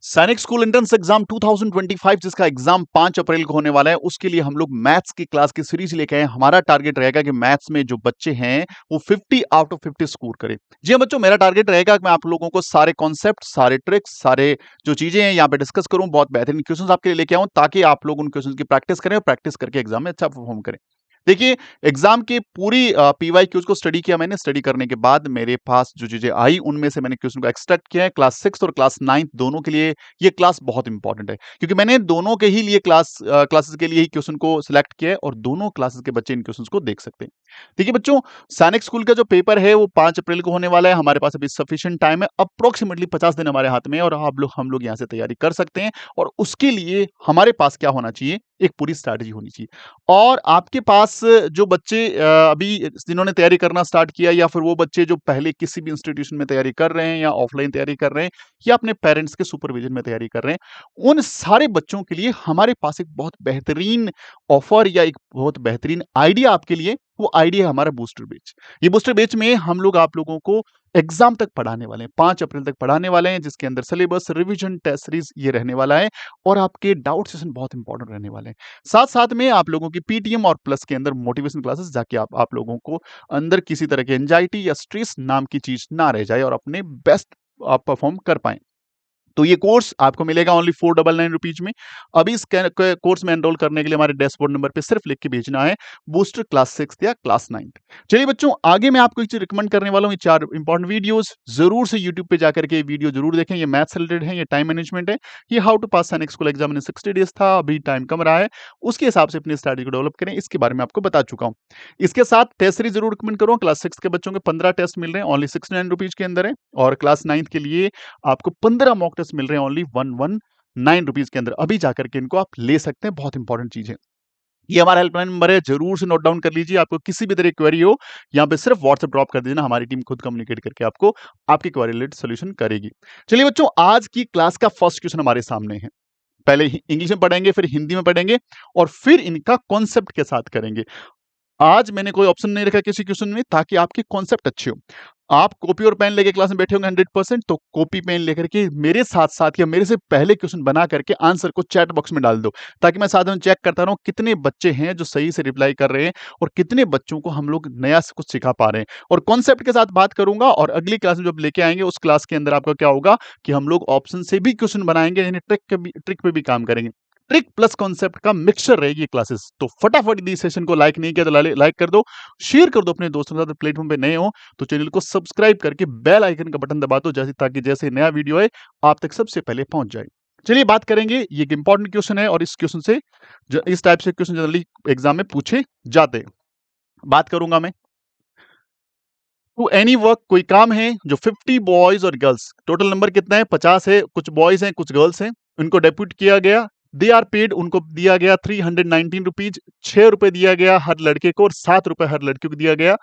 सैनिक school entrance exam 2025 जिसका exam 5 अप्रैल को होने वाला है, उसके लिए हम लोग मैथ्स की क्लास की सीरीज लेके आए हैं। हमारा टारगेट रहेगा कि मैथ्स में जो बच्चे हैं वो 50 आउट ऑफ 50 स्कोर करें। जी हाँ बच्चों, मेरा टारगेट रहेगा कि मैं आप लोगों को सारे कॉन्सेप्ट, सारे ट्रिक्स, सारे जो चीजें हैं यहाँ पे डिस्कस करूं, बहुत बेहतरीन क्वेश्चंस आपके लिए लेके आऊं ताकि आप लोग उन क्वेश्चंस की प्रैक्टिस करें और प्रैक्टिस करके एग्जाम में अच्छा परफॉर्म करें। देखिए, एग्जाम की पूरी पीवाईक्यूज को स्टडी किया मैंने। स्टडी करने के बाद मेरे पास जो चीजें आई उनमें से मैंने क्वेश्चन को एक्सट्रैक्ट किया है। क्लास 6 और क्लास 9 दोनों के लिए ये क्लास बहुत इंपॉर्टेंट है, क्योंकि मैंने दोनों के ही लिए क्लासेस के लिए ही क्वेश्चन को सिलेक्ट किया है और दोनों क्लासेस के बच्चे इन क्वेश्चंस को देख सकते हैं। देखिए बच्चों, सैनिक स्कूल का जो पेपर है वो 5 अप्रैल को होने वाला है। हमारे पास अभी सफिशिएंट टाइम है, अप्रोक्सीमेटली 50 दिन हमारे हाथ में है और हम लोग यहाँ से तैयारी कर सकते हैं। और उसके लिए हमारे पास क्या होना चाहिए, एक पूरी स्ट्रैटेजी होनी चाहिए। और आपके पास जो बच्चे अभी जिन्होंने तैयारी करना स्टार्ट किया, या फिर वो बच्चे जो पहले किसी भी इंस्टीट्यूशन में तैयारी कर रहे हैं या ऑफलाइन तैयारी कर रहे हैं या अपने पेरेंट्स के सुपरविजन में तैयारी कर रहे हैं, उन सारे बच्चों के लिए हमारे पास एक बहुत बेहतरीन ऑफर या एक बहुत बेहतरीन आइडिया आपके लिए। वो आइडिया है हमारा बूस्टर बैच। ये बूस्टर बैच में हम लोग आप लोगों को एग्जाम तक पढ़ाने वाले हैं, 5 अप्रैल तक पढ़ाने वाले हैं, जिसके अंदर सिलेबस, रिवीजन, टेस्ट सीरीज ये रहने वाला है और आपके डाउट सेशन बहुत इंपॉर्टेंट रहने वाले हैं। साथ साथ में आप लोगों की पीटीएम और प्लस के अंदर मोटिवेशन क्लासेस, जाके आप लोगों को अंदर किसी तरह की एंजाइटी या स्ट्रेस नाम की चीज ना रह जाए और अपने बेस्ट आप परफॉर्म कर पाए। तो ये कोर्स आपको मिलेगा ओनली 499 रुपीज में। अभी इस कोर्स में एनरोल करने के लिए हमारे डैशबोर्ड नंबर पे सिर्फ लिख के भेजना है बूस्टर क्लास 6 या क्लास 9। चलिए बच्चों, आगे मैं आपको एक चीज रिकमेंड करने वाला हूँ। ये 4 इंपॉर्टेंट वीडियोस जरूर से यूट्यूब पे जाकर के वीडियो जरूर देखें। ये मैथ्स रिलेटेड है, ये टाइम मैनेजमेंट है, ये हाउ टू पास सैनिक स्कूल एग्जाम इन 60 डेज था। अभी टाइम कम रहा है, उसके हिसाब से अपनी स्ट्रैटेजी को डेवलप करें, इसके बारे में आपको बता चुका हूँ। इसके साथ टेस्ट सीरीज जरूर रिकमेंड करूँ। क्लास 6 के बच्चों के 15 टेस्ट मिल रहे हैं, ओनली 69 रुपीज के अंदर है। और क्लास 9 के लिए आपको 15 मॉक टेस्ट मिल रहे हैं ओनली 119 रुपीज के अंदर। अभी जाकर के इनको आप ले सकते हैं, बहुत इंपॉर्टेंट चीज है। ये हमारा हेल्पलाइन नंबर है, जरूर से नोट डाउन कर लीजिए। आपको किसी भी तरह की क्वेरी हो, यहाँ पे सिर्फ व्हाट्सएप ड्रॉप कर देना, हमारी टीम खुद कम्युनिकेट करके आपको आपकी क्वेरी रिलेटेड सोल्यूशन करेगी। चलिए बच्चों, आज की क्लास का फर्स्ट क्वेश्चन हमारे सामने है। पहले इंग्लिश में पढ़ेंगे, फिर हिंदी में पढ़ेंगे और फिर इनका कॉन्सेप्ट के साथ करेंगे। आज मैंने कोई ऑप्शन नहीं रखा किसी क्वेश्चन में, ताकि आपके कॉन्सेप्ट अच्छे हो। आप कॉपी और पेन लेके क्लास में बैठे होंगे 100%, तो कॉपी पेन लेकर के मेरे साथ साथ या मेरे से पहले क्वेश्चन बना करके आंसर को चैट बॉक्स में डाल दो, ताकि मैं साथ में चेक करता रहूं कितने बच्चे हैं जो सही से रिप्लाई कर रहे हैं और कितने बच्चों को हम लोग नया से कुछ सिखा पा रहे हैं। और कॉन्सेप्ट के साथ बात करूंगा, और अगली क्लास में जब लेके आएंगे उस क्लास के अंदर आपका क्या होगा कि हम लोग ऑप्शन से भी क्वेश्चन बनाएंगे, यानी ट्रिक पे भी काम करेंगे। ट्रिक प्लस कॉन्सेप्ट का मिक्सचर रहेगी क्लासेस। तो फटाफट इस सेशन को लाइक नहीं किया तो लाइक कर दो, शेयर कर दो अपने दोस्तों के साथ। प्लेटफॉर्म पे नए हो तो चैनल को सब्सक्राइब करके बेल आइकन का बटन दबा दो, ताकि जैसे नया वीडियो आए आप तक सबसे पहले पहुंच जाए। चलिए बात करेंगे, ये एक इंपॉर्टेंट क्वेश्चन है और इस क्वेश्चन से इस टाइप से क्वेश्चन जनरली एग्जाम में पूछे जाते हैं। बात करूंगा मैं। टू एनी वर्क, कोई काम है जो 50 बॉयज और गर्ल्स, टोटल नंबर कितना है, 50 है, कुछ बॉयज हैं कुछ गर्ल्स हैं, उनको डेप्यूट किया गया। दे आर पेड, उनको दिया गया 319 रुपीज, 6 रुपए दिया गया हर लड़के को और 7 रुपए हर लड़के को दिया गया।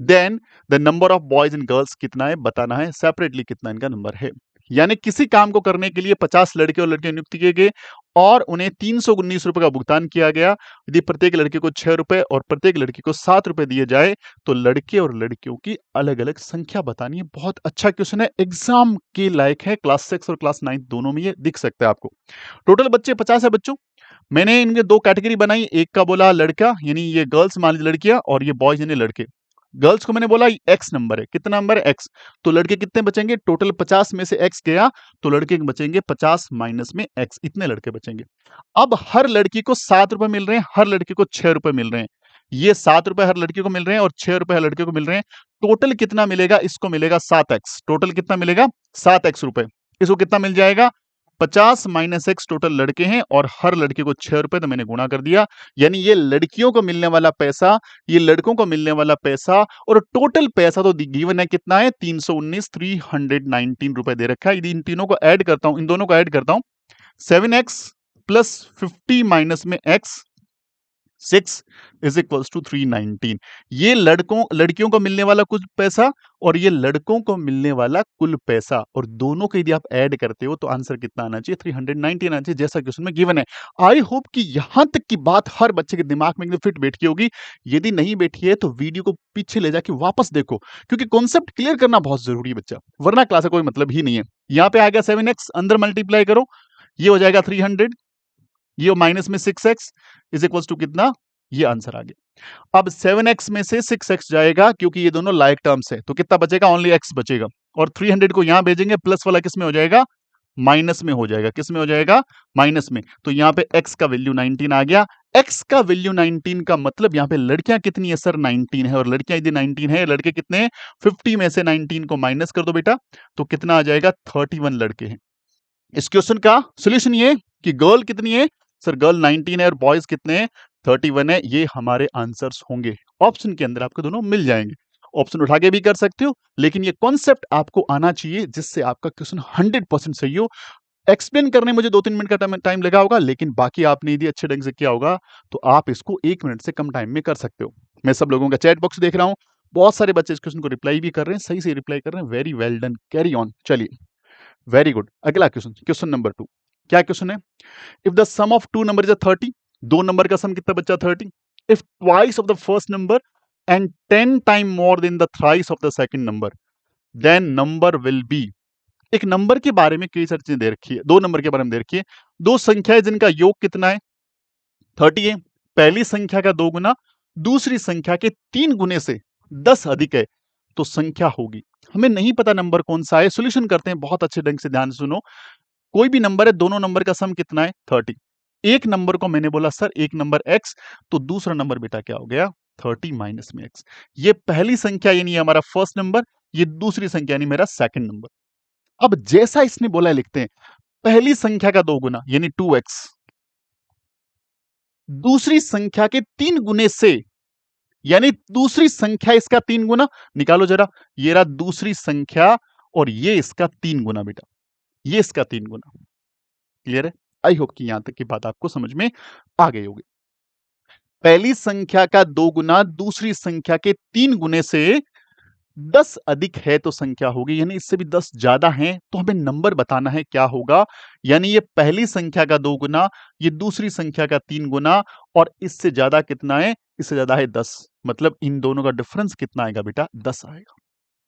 Then the number of boys and girls कितना है बताना है, सेपरेटली कितना इनका नंबर है। यानी किसी काम को करने के लिए 50 लड़के और लड़कियां नियुक्त किए गए और उन्हें 319 रुपए का भुगतान किया गया। यदि प्रत्येक लड़के को 6 रुपए और प्रत्येक लड़की को 7 रुपए दिए जाए तो लड़के और लड़कियों की अलग अलग संख्या बतानी है। बहुत अच्छा क्वेश्चन है, एग्जाम के लायक है। क्लास 6 और क्लास 9 दोनों में ये दिख सकता है आपको। टोटल बच्चे 50 है बच्चों। मैंने इनके दो कैटेगरी बनाई, एक का बोला लड़का यानी ये गर्ल्स मान लीजिए लड़कियां, और ये बॉयज यानी लड़के। गर्ल्स को मैंने बोला एक्स नंबर है, कितना नंबर है एक्स, तो लड़के कितने बचेंगे, टोटल 50 में से एक्स गया तो लड़के बचेंगे 50 माइनस में एक्स, इतने लड़के बचेंगे। अब हर लड़की को 7 रुपए मिल रहे हैं, हर लड़के को 6 रुपए मिल रहे हैं। ये 7 रुपए हर लड़की को मिल रहे हैं और 6 रुपए हर लड़के को मिल रहे हैं। टोटल कितना मिलेगा, इसको मिलेगा 7x। टोटल कितना मिलेगा, 7x रुपए। इसको कितना मिल जाएगा, 50 माइनस एक्स, टोटल लड़के हैं और हर लड़के को 6 रुपए, तो मैंने गुणा कर दिया। यानी ये लड़कियों को मिलने वाला पैसा, ये लड़कों को मिलने वाला पैसा, और टोटल पैसा तो गिवन है कितना है, 319 रुपए दे रखा है। यदि इन तीनों को ऐड करता हूं, इन दोनों को ऐड करता हूं, 7x प्लस 50 माइनस में x, 6 इज इक्वल्स टू 319। ये लड़कियों को मिलने वाला कुछ पैसा और ये लड़कों को मिलने वाला कुल पैसा, और दोनों को यदि आप ऐड करते हो तो आंसर कितना आना चाहिए? 390 आना चाहिए, जैसा क्वेश्चन में गिवन है। आई होप कि यहां तक की बात हर बच्चे के दिमाग में एकदम फिट बैठी होगी। यदि नहीं बैठी है तो वीडियो को पीछे ले जाके वापस देखो, क्योंकि कॉन्सेप्ट क्लियर करना बहुत जरूरी है बच्चा, वरना क्लास का कोई मतलब ही नहीं है। यहाँ पे आ गया 7x, अंदर मल्टीप्लाई करो, ये हो जाएगा 300, ये माइनस में 6x इज इक्वल टू कितना? ये आंसर आ गया। अब 7x में से 6x जाएगा, क्योंकि ये दोनों लाइक टर्म्स है, तो कितना बचेगा? ओनली x बचेगा। और 300 को यहां भेजेंगे, प्लस वाला किस में हो जाएगा? माइनस में हो जाएगा। किस में हो जाएगा? माइनस में। तो यहां पे x का वैल्यू 19 आ गया। x का वैल्यू 19 का मतलब यहां पे लड़कियां कितनी है सर? 19 है। और लड़कियां यदि 19 है, लड़के कितने हैं? 50 में से 19 को माइनस कर दो बेटा, तो कितना आ जाएगा? 31 लड़के हैं। इस क्वेश्चन का सोल्यूशन ये कि गर्ल कितनी है सर? गर्ल 19 है और बॉयज कितने हैं? 31 है। ये हमारे आंसर्स होंगे। ऑप्शन के अंदर आपको दोनों मिल जाएंगे। ऑप्शन उठा के भी कर सकते हो, लेकिन ये कॉन्सेप्ट आपको आना चाहिए जिससे आपका क्वेश्चन 100% सही हो। एक्सप्लेन करने में मुझे 2-3 मिनट का टाइम लगा होगा, लेकिन बाकी आपने यदि अच्छे ढंग से किया होगा तो आप इसको 1 मिनट से कम टाइम में कर सकते हो। मैं सब लोगों का चैट बॉक्स देख रहा हूं, बहुत सारे बच्चे इस क्वेश्चन को रिप्लाई भी कर रहे हैं, सही से रिप्लाई कर रहे हैं। Very well done, carry on. चलिए, वेरी गुड। अगला क्वेश्चन, क्वेश्चन नंबर 2। क्या क्वेश्चन है? If the sum of two number is 30, दो नंबर का सम कितना बच्चा? 30। If twice of the first number and 10 time more than the thrice of the second number, then number will be. एक number के बारे में कई सारी चीजें दे रखी है, दो नंबर के बारे में दे रखी है। दो संख्याएं जिनका योग कितना है? 30 है। पहली संख्या का 2 गुना दूसरी संख्या के 3 गुने से 10 अधिक है, तो संख्या होगी। हमें नहीं पता नंबर कौन सा है, सोल्यूशन करते हैं। बहुत अच्छे ढंग से ध्यान से सुनो। कोई भी नंबर है, दोनों नंबर का सम कितना है? 30। एक नंबर को मैंने बोला सर एक नंबर x, तो दूसरा नंबर बेटा क्या हो गया? 30 माइनस में x। ये पहली संख्या यानी हमारा फर्स्ट नंबर, ये दूसरी संख्या यानी मेरा सेकंड नंबर। अब जैसा इसने बोला है लिखते हैं, पहली संख्या का 2 गुना यानी 2x, दूसरी संख्या के 3 गुने से, यानी दूसरी संख्या इसका 3 गुना। निकालो जरा, ये रहा दूसरी संख्या और ये इसका 3 गुना बेटा, ये इसका 3 गुना। क्लियर है? आई होप कि यहां तक की बात आपको समझ में आ गई होगी। पहली संख्या का 2 गुना दूसरी संख्या के 3 गुने से 10 अधिक है तो संख्या होगी, यानी इससे भी 10 ज्यादा है, तो हमें नंबर बताना है क्या होगा। यानी ये पहली संख्या का 2 गुना, ये दूसरी संख्या का 3 गुना, और इससे ज्यादा कितना है? इससे ज्यादा है 10। मतलब इन दोनों का डिफरेंस कितना आएगा बेटा? 10 आएगा।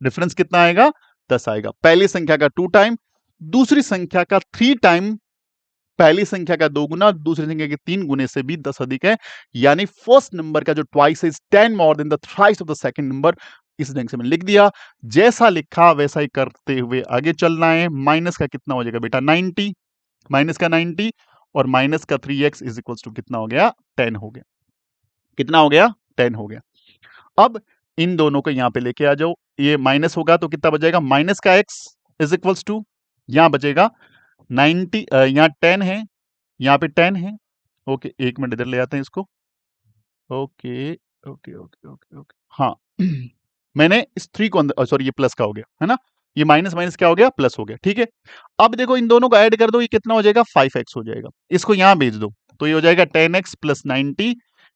डिफरेंस कितना आएगा? 10 आएगा। पहली संख्या का 2 टाइम, दूसरी संख्या का 3 टाइम। पहली संख्या का 2 गुना दूसरी संख्या के 3 गुने से भी 10 अधिक है, यानी फर्स्ट नंबर का जो twice is 10 more than the thrice of the second number. इस ढंग से मैंने लिख दिया। जैसा लिखा वैसा ही करते हुए आगे चलना है। माइनस का कितना हो जाएगा बेटा? 90। माइनस का 90 और माइनस का 3x इज इक्वल टू कितना हो गया? 10 हो गया। कितना हो गया? 10 हो गया। अब इन दोनों को यहां पे लेके आ जाओ। ये माइनस होगा तो कितना बचेगा? माइनस का x इज इक्वल टू, यहां बचेगा 90, यहाँ 10 है, यहाँ पे 10 है। ओके, एक मिनट इधर ले आते हैं इसको। Okay okay okay okay okay, हाँ। मैंने इस 3 को अंदर, सॉरी ये प्लस का हो गया है ना, ये माइनस माइनस क्या हो गया? प्लस हो गया। ठीक है, अब देखो इन दोनों को ऐड कर दो, ये कितना हो जाएगा? 5x हो जाएगा। इसको यहां भेज दो तो ये हो जाएगा 10x प्लस 90।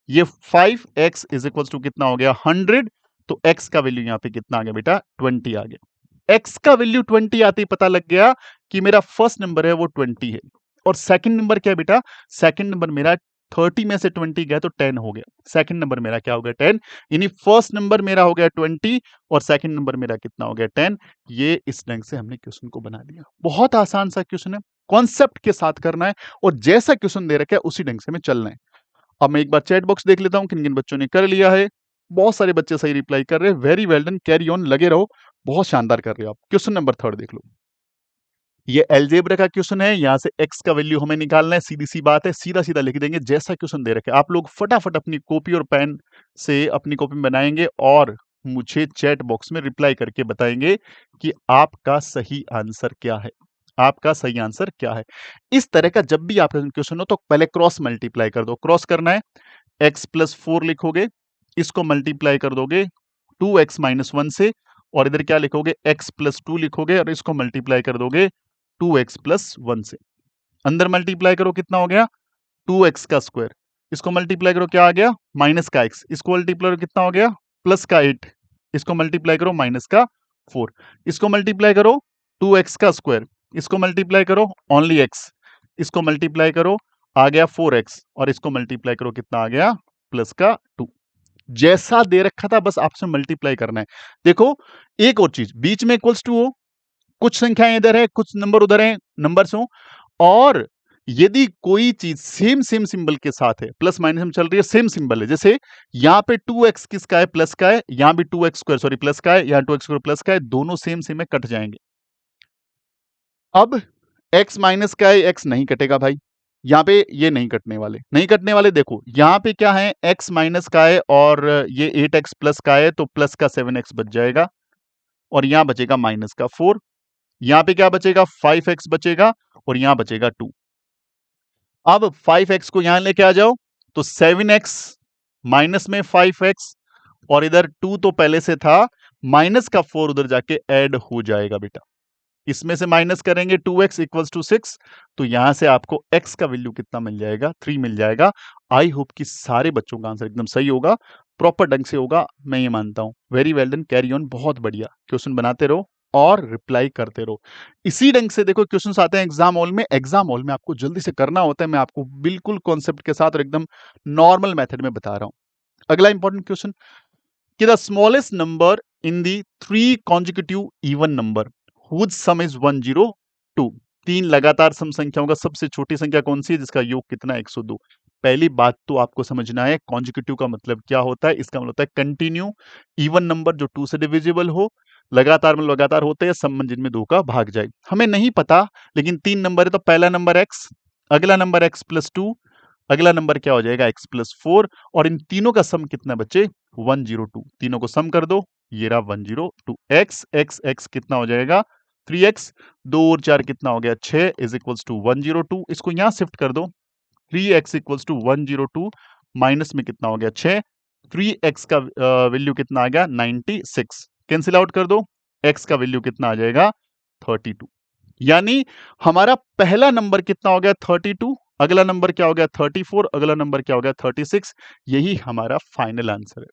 ये 5x इज इक्वल टू कितना हो गया? 100। तो x का वैल्यू यहाँ पे कितना आ गया बेटा? 20 आ गया। x का वैल्यू 20 आते ही पता लग गया कि मेरा फर्स्ट नंबर है वो 20 है, और सेकंड नंबर क्या है बेटा? सेकंड नंबर मेरा 30 में से 20 गया तो 10 हो गया। सेकंड नंबर मेरा क्या हो गया? 10। यानी फर्स्ट नंबर मेरा हो गया 20 और सेकंड नंबर मेरा कितना हो गया? 10। ये इस ढंग से हमने क्वेश्चन को बना दिया। बहुत आसान सा क्वेश्चन है, कॉन्सेप्ट के साथ करना है और जैसा क्वेश्चन दे रखा है उसी ढंग से हमें चलना है। अब मैं एक बार चैट बॉक्स देख लेता हूं किन किन बच्चों ने कर लिया है। बहुत सारे बच्चे सही रिप्लाई कर रहे हैं। Very well done, carry on, लगे रहो, बहुत शानदार कर रहे हो आप। क्वेश्चन नंबर 3 देख लो। ये अलजेब्रा का क्वेश्चन है, यहां से x का वैल्यू हमें निकालना है। सीधी सी बात है, सीधा सीधा लिख देंगे जैसा क्वेश्चन दे रखे। आप लोग फटाफट अपनी कॉपी और पेन से अपनी कॉपी में बनाएंगे और मुझे चैट बॉक्स में रिप्लाई करके बताएंगे कि आपका सही आंसर क्या है। आपका सही आंसर क्या है? इस तरह का जब भी आपका क्वेश्चन हो तो पहले क्रॉस मल्टीप्लाई कर दो। क्रॉस करना है, x प्लस 4 लिखोगे, इसको मल्टीप्लाई कर दोगे 2x माइनस 1 से, और इधर क्या लिखोगे? x प्लस 2 लिखोगे और इसको मल्टीप्लाई कर दोगे 2x प्लस 1 से। अंदर मल्टीप्लाई करो, कितना हो गया? 2x का स्क्वायर। इसको मल्टीप्लाई करो, क्या आ गया? माइनस का x। इसको मल्टीप्लाई करो, कितना हो गया? प्लस का 8। इसको मल्टीप्लाई करो, माइनस का 4। इसको मल्टीप्लाई करो 2x का स्क्वायर, इसको मल्टीप्लाई करो ओनली x, इसको मल्टीप्लाई करो आ गया 4x, और इसको मल्टीप्लाई करो कितना आ गया प्लस का 2। जैसा दे रखा था बस आपसे मल्टीप्लाई करना है। देखो एक और चीज, बीच में इक्वल्स टू हो, कुछ संख्याएं इधर है कुछ नंबर उधर है, नंबर्स हो, और यदि कोई चीज सेम सेम सिंबल के साथ है, प्लस माइनस में चल रही है, सेम सिंबल है, जैसे यहां पे 2x किसका है प्लस का है, यहां भी 2x स्क्वायर सॉरी प्लस का है, यहां 2x स्क्वायर प्लस का है, दोनों सेम सेम है, कट जाएंगे। अब x माइनस का है, x नहीं कटेगा भाई, यहां पे ये नहीं कटने वाले, नहीं कटने वाले। देखो यहां पे क्या है, x माइनस का है और ये 8x प्लस का है, तो प्लस का 7x बच जाएगा, और यहां बचेगा माइनस का 4। यहां पे क्या बचेगा 5x बचेगा, और यहां बचेगा 2। अब 5x को यहां लेके आ जाओ तो 7x माइनस में 5x, और इधर 2 तो पहले से था, माइनस का 4 उधर जाके ऐड हो जाएगा बेटा। इसमें से माइनस करेंगे 2x इक्वल्स टू 6, तो यहां से आपको x का वैल्यू कितना मिल जाएगा 3 मिल जाएगा। आई होप कि सारे बच्चों का आंसर एकदम सही होगा, प्रॉपर ढंग से होगा, मैं ये मानता हूं। Very well done, carry on, बहुत बढ़िया। क्वेश्चन बनाते रहो और रिप्लाई करते रहो। इसी ढंग से देखो क्वेश्चंस आते हैं एग्जाम हॉल में, एग्जाम हॉल में आपको जल्दी से करना होता है, मैं आपको बिल्कुल कॉन्सेप्ट के साथ और एकदम नॉर्मल मेथड में बता रहा हूं। अगला इंपॉर्टेंट क्वेश्चन कि the smallest number in the 3 consecutive even number whose sum is 102। 3 लगातार सम संख्याओं का सबसे छोटी संख्या कौन सी है जिसका योग कितना 102। पहली बात तो आपको समझना है कॉन्जिक्यूटिव का मतलब क्या होता है, इसका मतलब होता है कंटिन्यू, इवन नंबर जो 2 से डिविजिबल हो, लगातार में लगातार होते हैं, सम जिनमें 2 का भाग जाए। हमें नहीं पता, लेकिन 3 नंबर है तो पहला नंबर x, अगला नंबर x प्लस 2, अगला नंबर क्या हो जाएगा x प्लस 4, और इन तीनों का सम कितना बच्चे 102। तीनों को सम कर दो, ये रहा 102। x x x कितना हो जाएगा 3x, 2 और 4 कितना हो गया 6 इज इक्वल्स टू 102। इसको यहां शिफ्ट कर दो, 3x इक्वल्स टू 102, माइनस में कितना हो गया 6, 3x का वैल्यू कितना आ गया 96, कैंसिल आउट कर दो, x का वैल्यू कितना आ जाएगा 32। यानी हमारा पहला नंबर कितना हो गया 32, अगला नंबर क्या हो गया 34, अगला नंबर क्या हो गया 36। यही हमारा फाइनल आंसर है,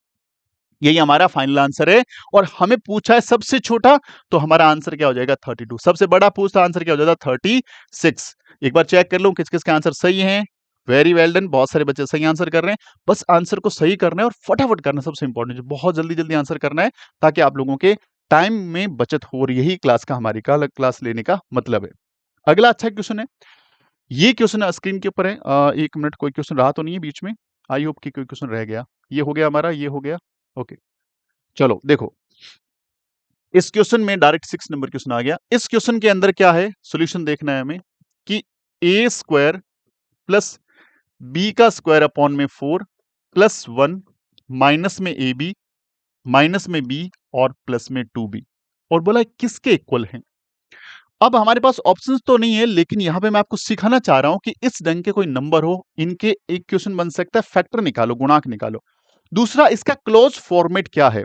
यही हमारा फाइनल आंसर है। और हमें पूछा है सबसे छोटा, तो हमारा आंसर क्या हो जाएगा 32। सबसे बड़ा पूछता आंसर क्या हो जाता 36। एक बार चेक कर लो किस किस के आंसर सही हैं। वेरी वेल डन, बहुत सारे बच्चे सही आंसर कर रहे हैं। बस आंसर को सही करना है और फटाफट करना सबसे इंपॉर्टेंट है, बहुत जल्दी जल्दी आंसर करना है ताकि आप लोगों के टाइम में बचत हो। और यही क्लास का हमारी क्लास लेने का मतलब है। अगला अच्छा क्वेश्चन है, ये क्वेश्चन स्क्रीन के ऊपर है। 1 मिनट, कोई क्वेश्चन रहा तो नहीं है बीच में? आई होप कि कोई क्वेश्चन रह गया। ये हो गया हमारा, ये हो गया, ओके। चलो देखो, इस क्वेश्चन में डायरेक्ट 6 नंबर क्वेश्चन आ गया। इस क्वेश्चन के अंदर क्या है, सॉल्यूशन देखना है हमें कि ए स्क्वायर प्लस बी का स्क्वायर अपॉन में 4 प्लस 1 माइनस में ए बी माइनस में बी और प्लस में 2b, और बोला किसके इक्वल है। अब हमारे पास ऑप्शंस तो नहीं है, लेकिन यहां पे मैं आपको सिखाना चाह रहा हूं कि इस ढंग के कोई नंबर हो, इनके एक क्वेश्चन बन सकता है, फैक्टर निकालो, गुणांक निकालो। दूसरा, इसका क्लोज फॉर्मेट क्या है।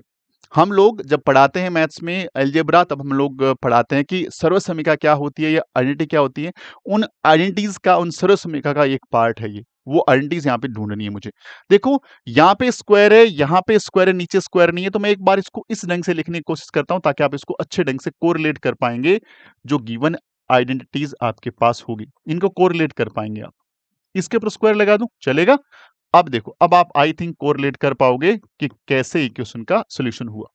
हम लोग जब पढ़ाते हैं मैथ्स में अलजेब्रा, तब हम लोग पढ़ाते हैं कि सर्वसमीका क्या होती है या आइडेंटिटी क्या होती है। उन आइडेंटिटीज का, उन सर्वसमीका का एक पार्ट है ये, वो आइडेंटिटीज यहाँ पे ढूंढनी है मुझे। देखो यहाँ पे स्क्वायर है, यहाँ पे स्क्वायर है, नीचे स्क्वायर नहीं है, तो मैं एक बार इसको इस ढंग से लिखने की कोशिश करता हूं ताकि आप इसको अच्छे ढंग से कोरिलेट कर पाएंगे। जो गिवन आइडेंटिटीज आपके पास होगी, इनको कोरिलेट कर पाएंगे आप। इसके ऊपर स्क्वायर लगा दूं, चलेगा? अब देखो, अब आप आई थिंक कोरिलेट कर पाओगे कि कैसे इक्वेशन का सॉल्यूशन हुआ।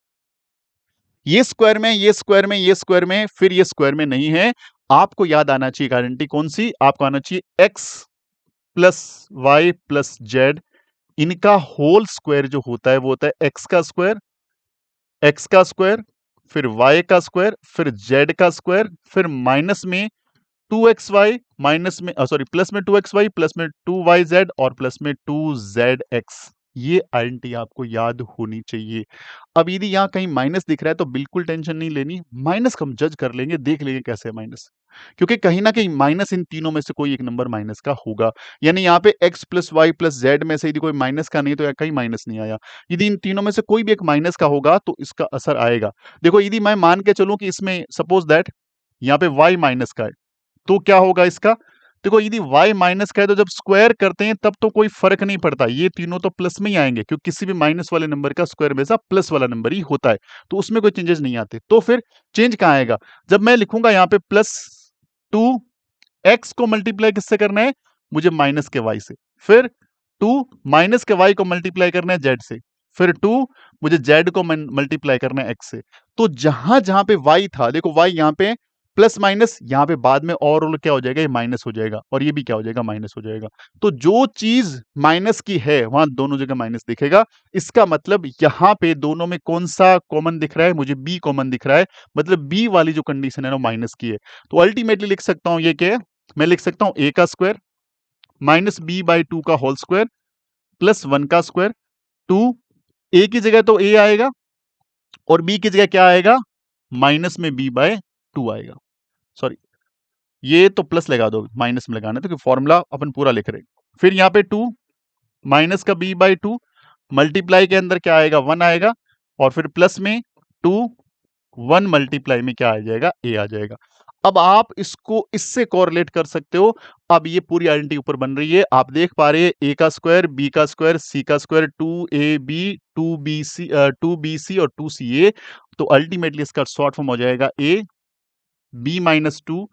ये स्क्वायर में, ये स्क्वायर में, ये स्क्वायर में, फिर ये स्क्वायर में नहीं है। आपको याद आना चाहिए आइडेंटिटी कौन सी, आपको आना चाहिए X plus Y plus Z, इनका होल स्क्वायर जो होता है वो होता है एक्स का स्क्वायर, एक्स का स्क्वायर, फिर वाई का स्क्वायर, फिर जेड का स्क्वायर, फिर माइनस में 2xy, माइनस में सॉरी प्लस में 2xy, प्लस में 2yz और प्लस में 2zx। ये आइडेंटिटी आपको याद होनी चाहिए। अब यदि यहाँ कहीं माइनस दिख रहा है तो बिल्कुल टेंशन नहीं लेनी, माइनस हम जज कर लेंगे, देख लेंगे कैसे है माइनस, क्योंकि कहीं ना कहीं माइनस इन तीनों में से कोई एक नंबर माइनस का होगा। यानी यहाँ पे x plus Y plus Z में से यदि कोई माइनस का नहीं तो कहीं माइनस नहीं आया। यदि इन तीनों में से कोई भी एक माइनस का होगा तो इसका असर आएगा। देखो यदि मैं मान के चलूं कि इसमें सपोज दैट यहाँ पे y माइनस का है, तो क्या होगा इसका, देखो यदि y माइनस का है तो जब स्क्वायर करते हैं तब तो कोई फर्क नहीं पड़ता, ये तीनों तो प्लस में ही आएंगे क्योंकि किसी भी माइनस वाले नंबर का स्क्वायर हमेशा प्लस वाला नंबर ही होता है, तो उसमें कोई चेंजेस नहीं आते। तो फिर चेंज कहाँ आएगा, जब मैं लिखूंगा यहाँ पे +2, x को मल्टीप्लाई किससे करना है, मुझे माइनस के y से, फिर 2 माइनस के y को मल्टीप्लाई करना है z से, फिर 2 मुझे z को मल्टीप्लाई करना है x से। तो जहां जहां पे y था, देखो y यहाँ पे प्लस माइनस, यहाँ पे बाद में और क्या हो जाएगा, ये माइनस हो जाएगा, और ये भी क्या हो जाएगा, माइनस हो जाएगा। तो जो चीज माइनस की है वहां दोनों जगह माइनस दिखेगा। इसका मतलब यहाँ पे दोनों में कौन सा कॉमन दिख रहा है, मुझे b कॉमन दिख रहा है, मतलब b वाली जो कंडीशन है ना माइनस की है। तो अल्टीमेटली लिख सकता हूं ये क्या है, मैं लिख सकता हूं a का स्क्वायर माइनस बी बाई 2 का होल स्क्वायर प्लस 1 का स्क्वायर। 2 a की जगह तो a आएगा और b की जगह क्या आएगा, माइनस में b बाय 2 आएगा। सॉरी, ये तो प्लस लगा दो, माइनस में लगाना है तो फॉर्मूला अपन पूरा लिख रहे हैं। फिर यहाँ पे 2 माइनस का b बाई 2 मल्टीप्लाई के अंदर क्या आएगा, 1 आएगा, और फिर प्लस में 2 1 मल्टीप्लाई में क्या आ जाएगा, a आ जाएगा। अब आप इसको इससे कोरिलेट कर सकते हो। अब ये पूरी आइडेंटिटी ऊपर बन रही है, आप देख पा रहे हैं a का स्क्वायर, b का स्क्वायर, c का स्क्वायर, 2ab 2bc और 2ca। तो अल्टीमेटली इसका शॉर्ट फॉर्म हो जाएगा a b minus 2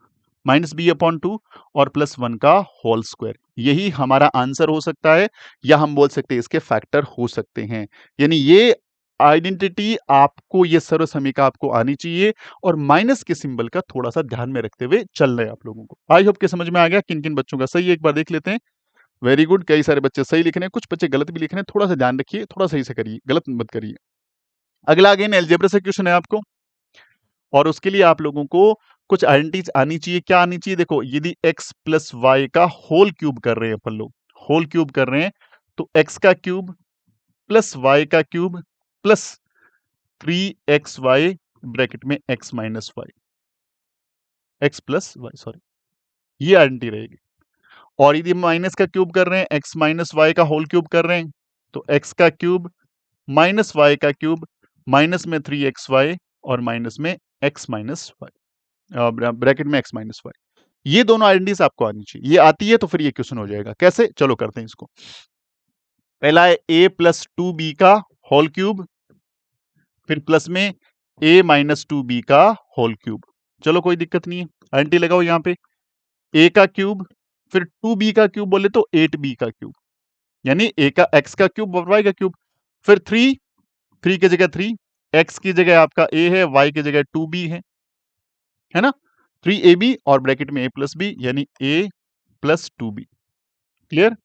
minus B upon 2 और प्लस 1 का होल स्क्वायर। यही हमारा आंसर हो सकता है, या हम बोल सकते हैं इसके फैक्टर हो सकते हैं। यानी ये आइडेंटिटी आपको, ये सर्व समीकरण आपको आनी चाहिए, और माइनस के सिंबल का थोड़ा सा ध्यान में रखते हुए चल रहे हैं आप लोगों को। आई होप के समझ में आ गया किन किन बच्चों का सही है, एक बार देख लेते हैं। वेरी गुड, कई सारे बच्चे सही लिख रहे हैं, कुछ बच्चे गलत भी लिख रहे हैं, थोड़ा सा ध्यान रखिए, थोड़ा सही से करिए, गलत मत करिए। अगला अगेन अलजेब्रा से क्वेश्चन है आपको, और उसके लिए आप लोगों को कुछ आइडेंटिटीज आनी चाहिए। क्या आनी चाहिए, देखो यदि x प्लस वाई का होल क्यूब कर रहे हैं अपन लोग, होल क्यूब कर रहे हैं, तो x का क्यूब प्लस वाई का क्यूब प्लस 3xy ब्रैकेट में x minus Y, x plus Y, sorry, ये आइडेंटिटी रहेगी। और यदि माइनस का क्यूब कर रहे हैं, x माइनस वाई का होल क्यूब कर रहे हैं, तो x का क्यूब माइनस वाई का क्यूब माइनस में 3xy और माइनस में x माइनस वाई, ब्रैकेट में x माइनस वाई। ये दोनों आइडेंटिटीज आपको आनी चाहिए, ये आती है तो फिर ये क्वेश्चन हो जाएगा। कैसे, चलो करते हैं इसको। पहला है a प्लस 2b का होल क्यूब, फिर प्लस में a माइनस 2b का होल क्यूब। चलो कोई दिक्कत नहीं है, आइडेंटिटी लगाओ यहाँ पे, a का क्यूब फिर 2b का क्यूब बोले तो 8b का क्यूब, यानी a का x का क्यूब और y का क्यूब, फिर 3 की जगह 3, x की जगह आपका a है, y की जगह 2b है ना, 3ab और ब्रैकेट में a प्लस बी, यानी a प्लस 2b। क्लियर।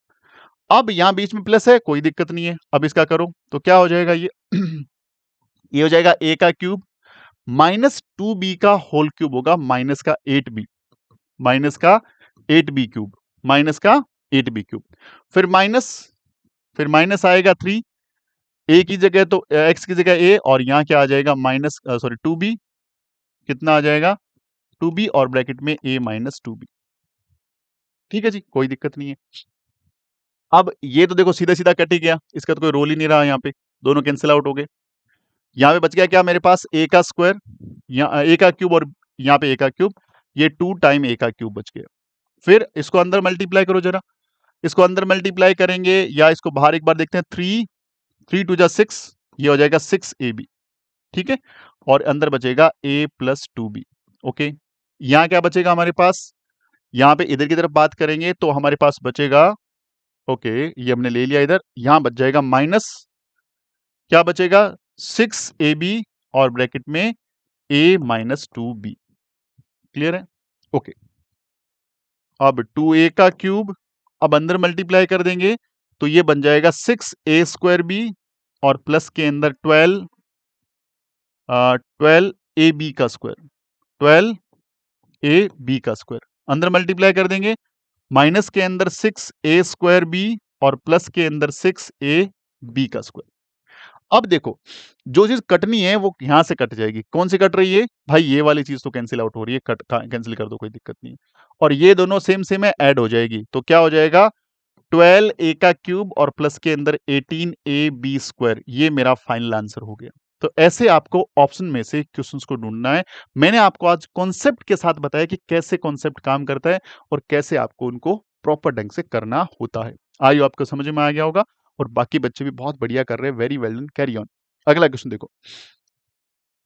अब यहां बीच में प्लस है, कोई दिक्कत नहीं है। अब इसका करो तो क्या हो जाएगा, ये ये हो जाएगा a का क्यूब माइनस 2b का होल क्यूब होगा, माइनस का 8b, माइनस का 8b क्यूब, माइनस का 8b क्यूब, फिर माइनस आएगा 3, a की जगह तो x की जगह a, और यहां क्या आ जाएगा, माइनस सॉरी 2b, कितना आ जाएगा 2b और ब्रैकेट में a माइनस 2b। ठीक है जी, कोई दिक्कत नहीं है। अब ये तो देखो सीधा सीधा कट ही गया, इसका तो कोई रोल ही नहीं रहा, यहाँ पे दोनों कैंसिल आउट हो गए। यहाँ पे बच गया क्या मेरे पास, a का स्क्वायर, यहाँ a का क्यूब और यहाँ पे a का क्यूब, ये 2 टाइम a का क्यूब बच गया। फिर इसको अंदर मल्टीप्लाई करो जरा, इसको अंदर मल्टीप्लाई करेंगे या इसको बाहर एक बार देखते हैं, 3 2 जा 6, ये हो जाएगा 6ab। ठीक है, और अंदर बचेगा a प्लस 2b। ओके, यहाँ क्या बचेगा हमारे पास, यहाँ पे इधर की तरफ बात करेंगे तो हमारे पास बचेगा, ओके ये हमने ले लिया इधर, यहां बच जाएगा माइनस, क्या बचेगा 6ab और ब्रैकेट में a माइनस 2b। क्लियर है, ओके। अब 2a का क्यूब अब अंदर मल्टीप्लाई कर देंगे तो ये बन जाएगा 6a स्क्वायर b और प्लस के अंदर 12ab का स्क्वायर, 12ab का स्क्वायर, अंदर मल्टीप्लाई कर देंगे, माइनस के अंदर 6a स्क्वायर b और प्लस के अंदर 6ab का स्क्वायर। अब देखो जो चीज कटनी है वो यहां से कट जाएगी, कौन सी कट रही है भाई, ये वाली चीज तो कैंसिल आउट हो रही है, कट कैंसिल कर दो, कोई दिक्कत नहीं है। और ये दोनों सेम सेम है, ऐड हो जाएगी, तो क्या हो जाएगा 12a का क्यूब और प्लस के अंदर 18ab स्क्वायर, ये मेरा फाइनल आंसर हो गया। तो ऐसे आपको ऑप्शन में से क्वेश्चंस को ढूंढना है। मैंने आपको आज कॉन्सेप्ट के साथ बताया कि कैसे कॉन्सेप्ट काम करता है और कैसे आपको उनको प्रॉपर ढंग से करना होता है। आइए आपको समझ में आ गया होगा और बाकी बच्चे भी बहुत बढ़िया कर रहे हैं। Very well done, carry on. अगला क्वेश्चन देखो,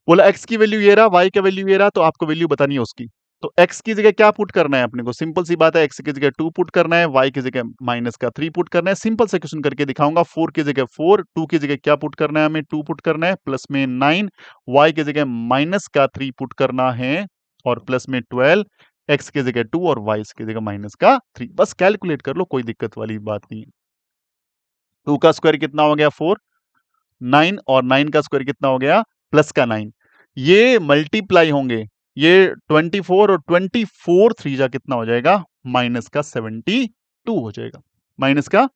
बोला एक्स की वैल्यू ये रहा, वाई का वैल्यू ये रहा, तो आपको वैल्यू बतानी है उसकी। तो एक्स की जगह क्या पुट करना है अपने को? सिंपल सी बात है, एक्स की जगह 2 पुट करना है, वाई की जगह माइनस का 3 पुट करना है। सिंपल से क्वेश्चन करके दिखाऊंगा। 4 की जगह 4, 2 की जगह क्या पुट करना है? हमें 2 पुट करना है, प्लस में 9, वाई की जगह माइनस का 3 पुट करना है और प्लस में 12, एक्स की जगह 2 और वाई की जगह माइनस का 3। बस कैलकुलेट कर लो, कोई दिक्कत वाली बात नहीं है। 2 का स्क्वायर कितना हो गया? 4, 9 और 9 का स्क्वायर कितना हो गया? प्लस का 9। ये मल्टीप्लाई होंगे, ये 24 और 24 थ्री जा कितना हो जाएगा? माइनस का 72 हो जाएगा, माइनस का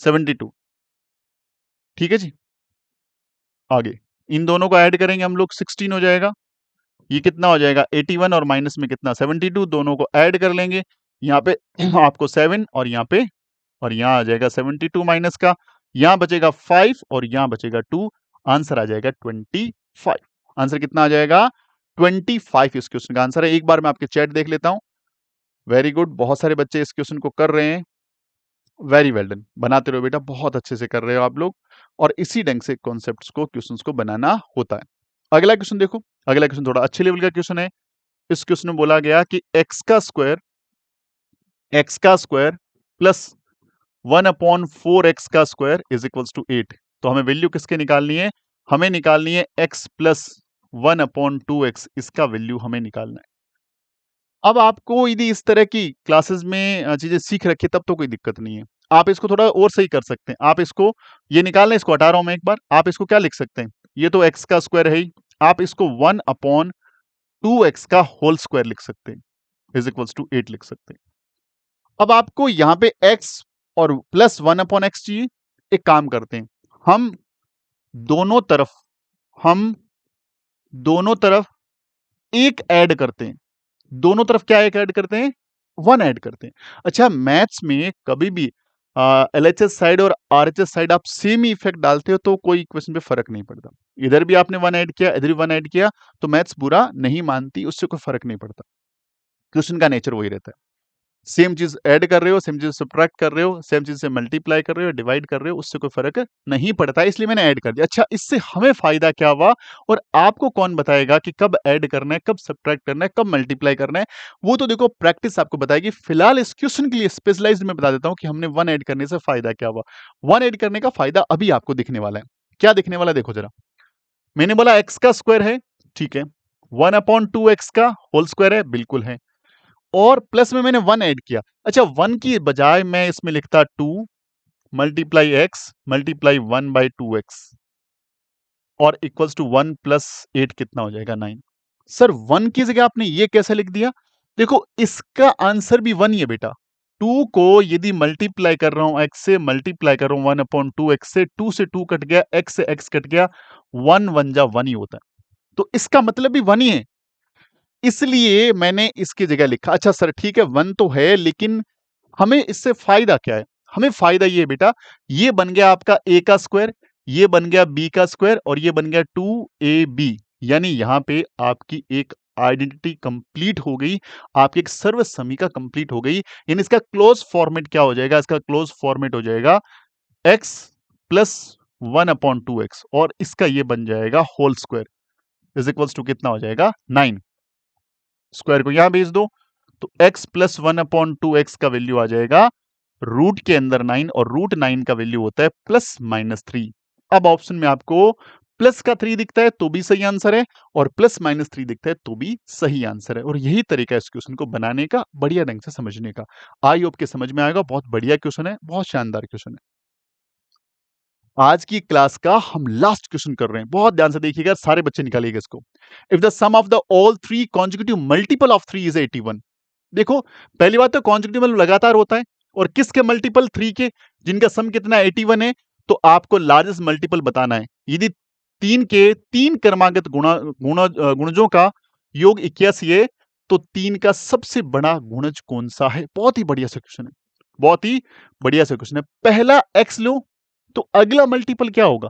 72। ठीक है जी। आगे इन दोनों को ऐड करेंगे हम लोग, 16 हो जाएगा। ये कितना हो जाएगा? 81 और माइनस में कितना? 72। दोनों को ऐड कर लेंगे, यहाँ पे आपको 7 और यहाँ पे, और यहाँ आ जाएगा 72 माइनस का, यहाँ बचेगा 5 और यहाँ बचेगा 2। आंसर आ जाएगा 25। आंसर कितना आ जाएगा? 25 इस क्वेश्चन का आंसर है। एक बार मैं आपके चैट देख लेता हूं। वेरी गुड, बहुत सारे बच्चे इस क्वेश्चन को कर रहे हैं। वेरी वेल डन, बनाते रहो बेटा, बहुत अच्छे से कर रहे हो आप लोग। और इसी ढंग से कॉन्सेप्ट्स को, क्वेश्चंस को बनाना होता है। अगला क्वेश्चन देखो, अगला क्वेश्चन थोड़ा अच्छे लेवल का क्वेश्चन है। इस क्वेश्चन में बोला गया कि एक्स का स्क्वायर प्लस 1/4 एक्स का स्क्वायर इज इक्वल्स टू 8। तो हमें वैल्यू किसके निकालनी है? हमें निकालनी है एक्स प्लस 1/2 एक्स, इसका वैल्यू हमें निकालना है। अब आपको यदि इस तरह की क्लासेस में चीजें सीख रखी तब तो कोई दिक्कत नहीं है। आप इसको थोड़ा और सही कर सकते हैं। आप इसको, ये निकालना, इसको हटा रहा हूं मैं एक बार। आप इसको क्या लिख सकते हैं? ये तो एक्स का स्क्वायर है ही, आप इसको 1/2 एक्स का होल स्क्वायर लिख सकते हैं, इज इक्वल्स टू 8 लिख सकते हैं। अब आपको यहां पे x और प्लस 1/x चाहिए। एक काम करते हैं, हम दोनों तरफ हम दोनों तरफ एक ऐड करते हैं। दोनों तरफ क्या एक ऐड करते हैं? 1 ऐड करते हैं। अच्छा, मैथ्स में कभी भी एलएचएस साइड और आरएचएस साइड आप सेम ही इफेक्ट डालते हो तो कोई इक्वेशन पे फर्क नहीं पड़ता। इधर भी आपने 1 ऐड किया, इधर भी 1 ऐड किया, तो मैथ्स बुरा नहीं मानती, उससे कोई फर्क नहीं पड़ता। क्वेश्चन का नेचर वही रहता है। सेम चीज ऐड कर रहे हो, सेम चीज सब्ट्रैक्ट कर रहे हो, सेम चीज से मल्टीप्लाई कर रहे हो, डिवाइड कर रहे हो, उससे कोई फर्क नहीं पड़ता, इसलिए मैंने ऐड कर दिया। अच्छा, इससे हमें फायदा क्या हुआ और आपको कौन बताएगा कि कब ऐड करना है, कब सब्ट्रैक्ट करना है, कब मल्टीप्लाई करना है? वो तो देखो प्रैक्टिस आपको बताएगी। फिलहाल इस क्वेश्चन के लिए स्पेशलाइज्ड में बता देता हूं कि हमने 1 ऐड करने से फायदा क्या हुआ। 1 ऐड करने का फायदा अभी आपको दिखने वाला है। क्या दिखने वाला है? देखो जरा, मैंने बोला एक्स का स्क्वायर है, ठीक है, 1/2 एक्स का होल स्क्वायर है, बिल्कुल है, और प्लस में मैंने 1 ऐड किया। अच्छा, 1 की बजाय मैं इसमें लिखता 2 मल्टीप्लाई एक्स मल्टीप्लाई 1/2x और इक्वल्स टू 1 प्लस 8 कितना हो जाएगा? 9। सर 1 की जगह आपने ये कैसे लिख दिया? देखो इसका आंसर भी 1 ही है बेटा। 2 को यदि मल्टीप्लाई कर रहा हूं, x से मल्टीप्लाई कर रहा हूं 1/2x से, 2 से 2 कट गया, x से x कट गया, 1 1 जा 1 ही होता है, तो इसका मतलब भी 1 ही है, इसलिए मैंने इसकी जगह लिखा। अच्छा सर ठीक है, 1 तो है, लेकिन हमें इससे फायदा क्या है? हमें फायदा ये है बेटा, ये बन गया आपका a का स्क्वायर, ये बन गया b का स्क्वायर और ये बन गया 2ab, यानी यहां पे आपकी एक आइडेंटिटी कंप्लीट हो गई, आपकी एक सर्व समीका कंप्लीट हो गई। यानी इसका क्लोज फॉर्मेट क्या हो जाएगा? इसका क्लोज फॉर्मेट हो जाएगा x प्लस 1/2x और इसका ये बन जाएगा whole square is equals to कितना हो जाएगा? 9। स्क्वायर को यहां भेज दो, तो x प्लस 1/2x का वैल्यू आ जाएगा रूट के अंदर 9, और रूट 9 का वैल्यू होता है +-3। अब ऑप्शन में आपको प्लस का 3 दिखता है तो भी सही आंसर है, और +-3 दिखता है तो भी सही आंसर है। और यही तरीका है इस क्वेश्चन को बनाने का, बढ़िया ढंग से समझने का। आई होप के समझ में आएगा। बहुत बढ़िया क्वेश्चन है, बहुत शानदार क्वेश्चन है। आज की क्लास का हम लास्ट क्वेश्चन कर रहे हैं, बहुत ध्यान से देखिएगा, सारे बच्चे निकालिएगा इसको। If the sum of the all 3 consecutive multiple of 3 is 81। देखो पहली बात तो कॉन्जिक्यूटिव मतलब लगातार होता है, और किसके मल्टीपल? 3 के, जिनका सम कितना? 81 है। तो आपको लार्जेस्ट मल्टीपल बताना है। यदि 3 के 3 क्रमागत गुणजों का योग 81 है, तो 3 का सबसे बड़ा गुणज कौन सा है? बहुत ही बढ़िया सा क्वेश्चन है, बहुत ही बढ़िया सा क्वेश्चन है। पहला x लो तो अगला मल्टीपल क्या होगा?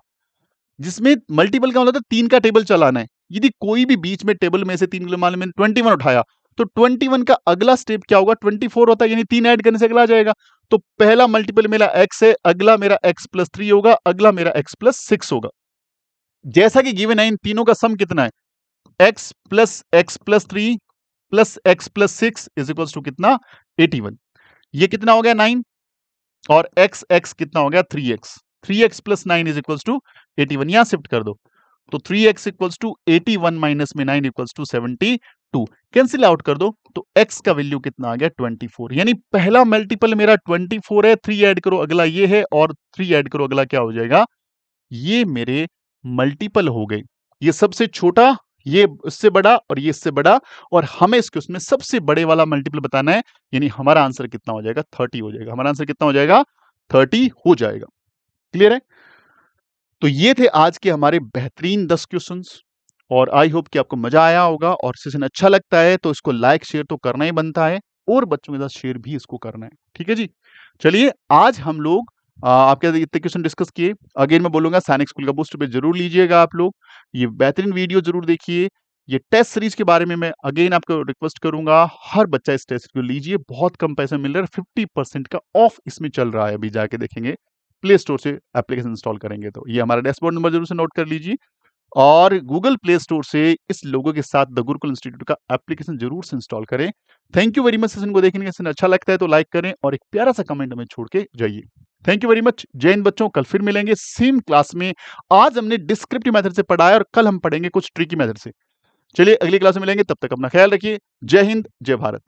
जिसमें मल्टीपल का मतलब 3 का टेबल चलाना है। यदि कोई भी बीच में टेबल में से 3 मान लो मैंने 21 उठाया, तो 21 का अगला स्टेप क्या होगा? 24 होता है, यानी 3 ऐड करने से अगला आ जाएगा। तो पहला मल्टीपल मेरा x है, अगला मेरा x प्लस 3 होगा, अगला मेरा x प्लस 6 होगा। जैसा कि गिवन है, इन तीनों का सम कितना है? x plus 3 plus x plus 6 is equal to कितना? 81। ये कितना हो गया? 9। और x कितना हो गया? 3x। 3x plus 9 is equal to 81। यहां शिफ्ट कर दो, तो 3x इक्वल्स टू 81 माइनस में 9 इक्वल्स टू 72। कैंसिल आउट कर दो, तो x का वैल्यू कितना आ गया? 24। यानी पहला मल्टीपल मेरा 24 है, 3 ऐड करो अगला ये है, और 3 ऐड करो अगला क्या हो जाएगा? ये मेरे मल्टीपल हो गए। ये सबसे छोटा, ये इससे बड़ा, और ये इससे बड़ा, और हमें इसके उसमें सबसे बड़े वाला मल्टीपल बताना है। यानी हमारा आंसर कितना हो जाएगा? 30 हो जाएगा। हमारा आंसर कितना हो जाएगा? 30 हो जाएगा। क्लियर है? तो ये थे आज के हमारे बेहतरीन 10 क्वेश्चंस, और आई होप कि आपको मजा आया होगा। और सेशन अच्छा लगता है तो इसको लाइक शेयर तो करना ही बनता है, और बच्चों के साथ शेयर भी इसको करना है। ठीक है जी? चलिए, आज हम लोग आपके साथ इतने क्वेश्चन डिस्कस किए। अगेन मैं बोलूंगा, सैनिक स्कूल का बूस्ट पे जरूर लीजिएगा आप लोग, ये बेहतरीन वीडियो जरूर देखिए। ये टेस्ट सीरीज के बारे में मैं अगेन आपको रिक्वेस्ट करूंगा, हर बच्चा इस टेस्ट को लीजिए। बहुत कम पैसे मिल रहा है, 50% का ऑफ इसमें चल रहा है, अभी जाके देखेंगे प्ले स्टोर से एप्लीकेशन इंस्टॉल करेंगे तो। ये हमारा डैशबोर्ड नंबर जरूर से नोट कर लीजिए, और गूगल प्ले स्टोर से इस लोगों के साथ द गुरुकुल इंस्टीट्यूट का एप्लीकेशन जरूर से इंस्टॉल करें। Thank you very much. Session को देखने का अच्छा लगता है तो लाइक करें, और एक प्यारा सा कमेंट हमें छोड़ के जाइए। Thank you very much. जय हिंद बच्चों, कल फिर मिलेंगे सेम क्लास में। आज हमने डिस्क्रिप्टिव मेथड से पढ़ा है, और कल हम पढ़ेंगे कुछ ट्रिकी मेथड से। चलिए, अगली क्लास में मिलेंगे, तब तक अपना ख्याल रखिए। जय हिंद, जय भारत।